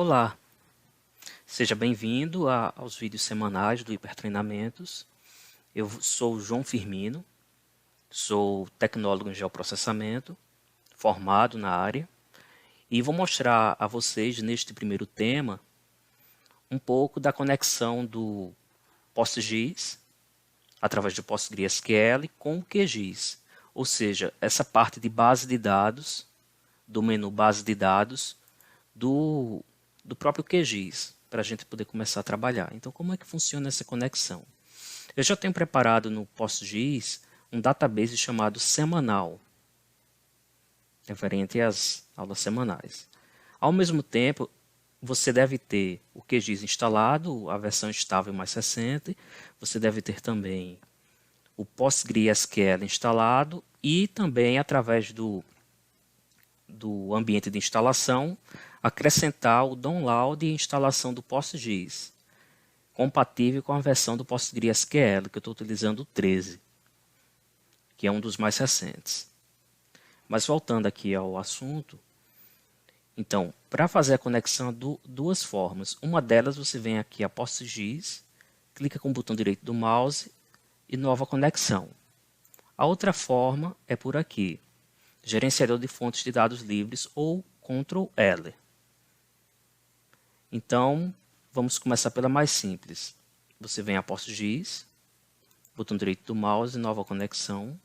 Olá, seja bem-vindo aos vídeos semanais do Hipertreinamentos. Eu sou o João Firmino, sou tecnólogo em geoprocessamento, formado na área, e vou mostrar a vocês, neste primeiro tema, um pouco da conexão do PostGIS, através do PostgreSQL, com o QGIS, ou seja, essa parte de base de dados, do menu base de dados, do próprio QGIS, para a gente poder começar a trabalhar. Então, como é que funciona essa conexão? Eu já tenho preparado no PostGIS um database chamado Semanal, referente às aulas semanais. Ao mesmo tempo, você deve ter o QGIS instalado, a versão estável mais recente, você deve ter também o PostgreSQL instalado e também, através do ambiente de instalação, acrescentar o download e instalação do PostGIS, compatível com a versão do PostgreSQL, que eu estou utilizando o 13, que é um dos mais recentes. Mas voltando aqui ao assunto, então, para fazer a conexão, duas formas. Uma delas, você vem aqui a PostGIS, clica com o botão direito do mouse e nova conexão. A outra forma é por aqui, gerenciador de fontes de dados livres ou Ctrl L. Então, vamos começar pela mais simples. Você vem a PostGIS, botão direito do mouse, nova conexão.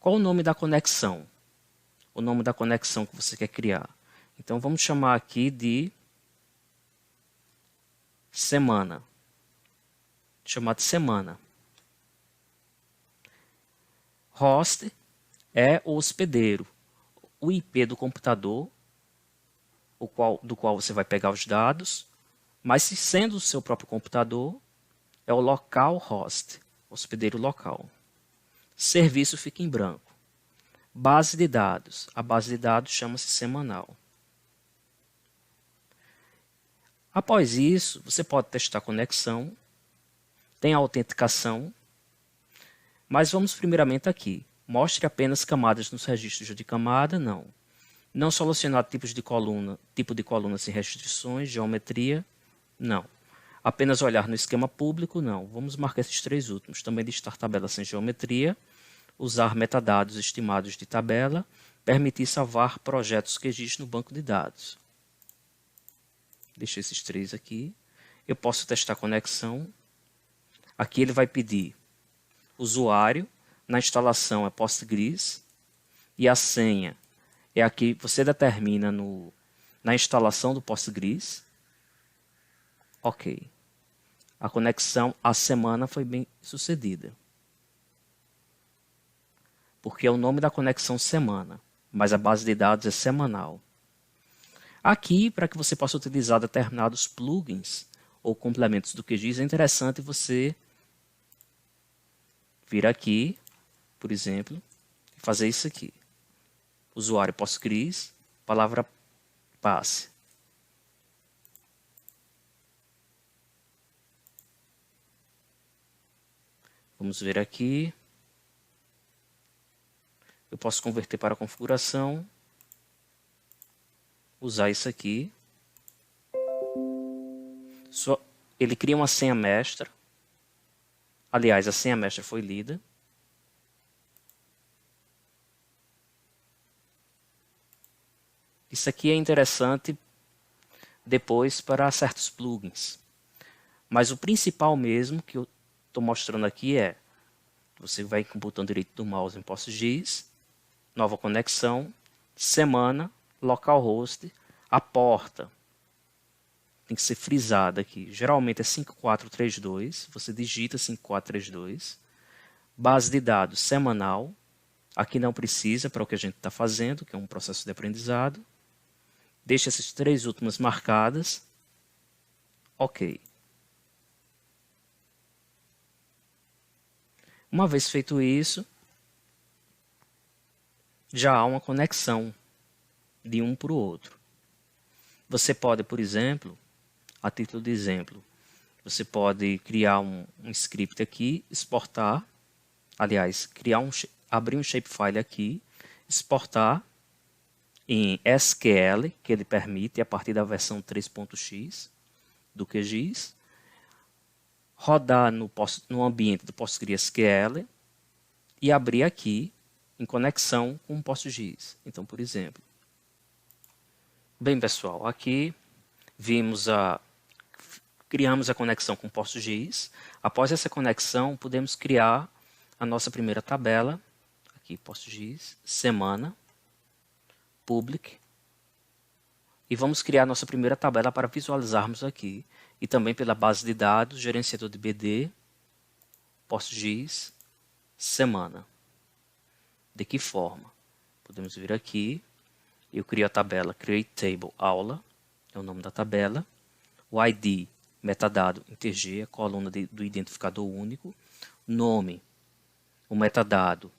Qual o nome da conexão? O nome da conexão que você quer criar. Então, vamos chamar aqui de semana. Chamar de semana. Host é o hospedeiro, o IP do computador, do qual você vai pegar os dados, mas se sendo o seu próprio computador, é o localhost, hospedeiro local. Serviço fica em branco. Base de dados. A base de dados chama-se semanal. Após isso, você pode testar a conexão, tem a autenticação, mas vamos primeiramente aqui. Mostre apenas camadas nos registros de camada, não. Não selecionar tipo de coluna sem restrições, geometria, não. Apenas olhar no esquema público, não. Vamos marcar esses três últimos. Também listar tabela sem geometria, usar metadados estimados de tabela, permitir salvar projetos QGIS no banco de dados. Deixa esses três aqui. Eu posso testar a conexão. Aqui ele vai pedir usuário, na instalação é Postgres, e a senha é aqui, você determina na instalação do Postgres. Ok. A conexão à semana foi bem sucedida. Porque é o nome da conexão semana, mas a base de dados é semanal. Aqui, para que você possa utilizar determinados plugins ou complementos do QGIS, é interessante você vir aqui, por exemplo, e fazer isso aqui. Usuário Postgres, palavra passe. Vamos ver aqui. Eu posso converter para a configuração. Usar isso aqui. Ele cria uma senha mestra. Aliás, a senha mestra foi lida. Isso aqui é interessante depois para certos plugins. Mas o principal mesmo que eu estou mostrando aqui é, você vai com o botão direito do mouse em PostGIS, nova conexão, semana, localhost, a porta tem que ser frisada aqui. Geralmente é 5432, você digita 5432. Base de dados semanal, aqui não precisa para o que a gente está fazendo, que é um processo de aprendizado. Deixa essas três últimas marcadas. Ok. Uma vez feito isso, já há uma conexão de um para o outro. Você pode, por exemplo, a título de exemplo, você pode criar um script aqui, exportar, aliás, abrir um shapefile aqui, exportar em SQL, que ele permite a partir da versão 3.x do QGIS, rodar no ambiente do PostgreSQL e abrir aqui em conexão com o PostGIS. Então, por exemplo, bem pessoal, aqui criamos a conexão com o PostGIS. Após essa conexão, podemos criar a nossa primeira tabela, aqui PostGIS, semana, public, e vamos criar a nossa primeira tabela para visualizarmos aqui. E também pela base de dados, gerenciador de BD, PostGIS, semana. De que forma? Podemos vir aqui, eu crio a tabela Create Table Aula, é o nome da tabela, o ID, metadado InterG, a coluna do identificador único, nome, o metadado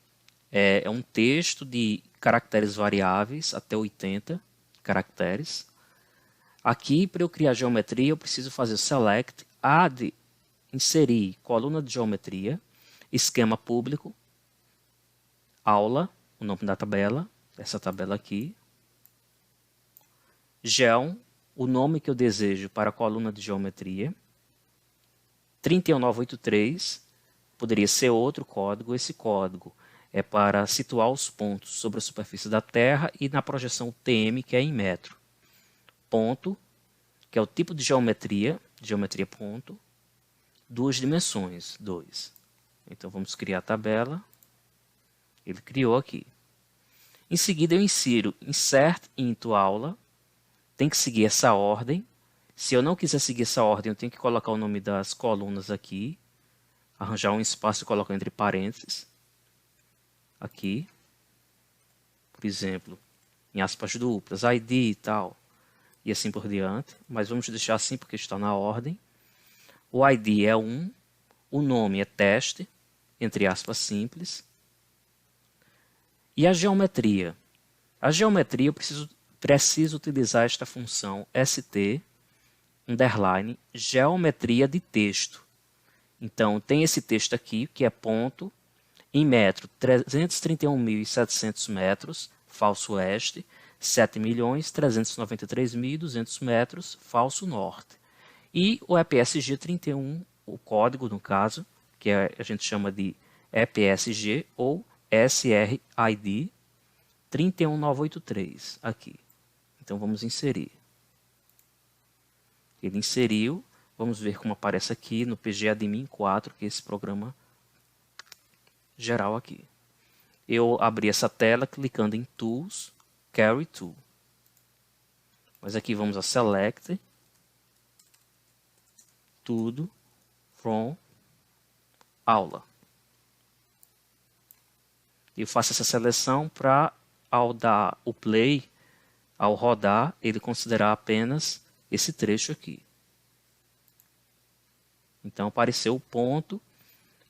é um texto de caracteres variáveis até 80 caracteres. Aqui, para eu criar geometria, eu preciso fazer select, add, inserir coluna de geometria, esquema público, aula, o nome da tabela, essa tabela aqui, geom, o nome que eu desejo para a coluna de geometria, 31983, poderia ser outro código, esse código é para situar os pontos sobre a superfície da Terra e na projeção TM, que é em metro. Ponto, que é o tipo de geometria ponto, 2 dimensões, 2. Então vamos criar a tabela, ele criou aqui. Em seguida eu insiro insert into aula, tem que seguir essa ordem. Se eu não quiser seguir essa ordem, eu tenho que colocar o nome das colunas aqui, arranjar um espaço e colocar entre parênteses. Aqui, por exemplo, em aspas duplas, ID e tal, e assim por diante. Mas vamos deixar assim porque está na ordem. O ID é 1, o nome é teste, entre aspas simples. E a geometria? A geometria eu preciso utilizar esta função st, underline, geometria de texto. Então, tem esse texto aqui, que é ponto, em metro, 331.700 metros, falso oeste, 7.393.200 metros, falso norte. E o EPSG 31, o código no caso, que a gente chama de EPSG ou SRID 31983, aqui. Então vamos inserir. Ele inseriu, vamos ver como aparece aqui no PGAdmin 4, que é esse programa geral aqui. Eu abri essa tela clicando em Tools, Carry Tool. Mas aqui vamos a Select, Tudo, From, Aula. Eu faço essa seleção para, ao dar o play, ao rodar, ele considerar apenas esse trecho aqui. Então apareceu o ponto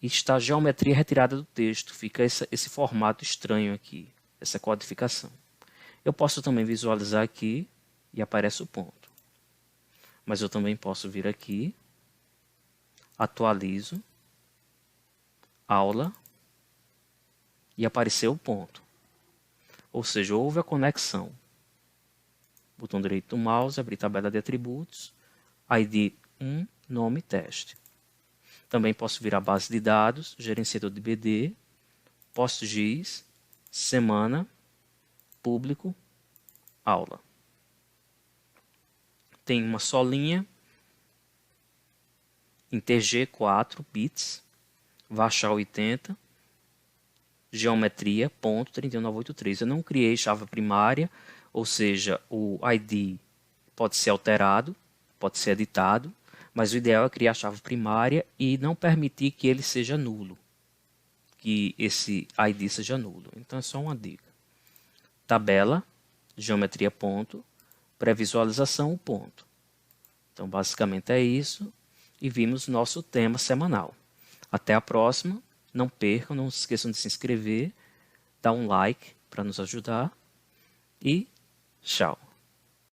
e está a geometria retirada do texto. Fica esse formato estranho aqui, essa codificação. Eu posso também visualizar aqui e aparece o ponto. Mas eu também posso vir aqui, atualizo, aula, e apareceu o ponto. Ou seja, houve a conexão. Botão direito do mouse, abrir tabela de atributos, ID 1, nome, teste. Também posso vir a base de dados, gerenciador de BD, PostGIS, semana, público, aula. Tem uma só linha, InterG 4 bits, Varchar 80, geometria, ponto 31983. Eu não criei chave primária, ou seja, o ID pode ser alterado, pode ser editado, mas o ideal é criar a chave primária e não permitir que ele seja nulo, que esse ID seja nulo. Então é só uma dica. Tabela, geometria ponto, pré-visualização ponto. Então basicamente é isso e vimos nosso tema semanal. Até a próxima. Não percam, não se esqueçam de se inscrever, dar um like para nos ajudar e tchau.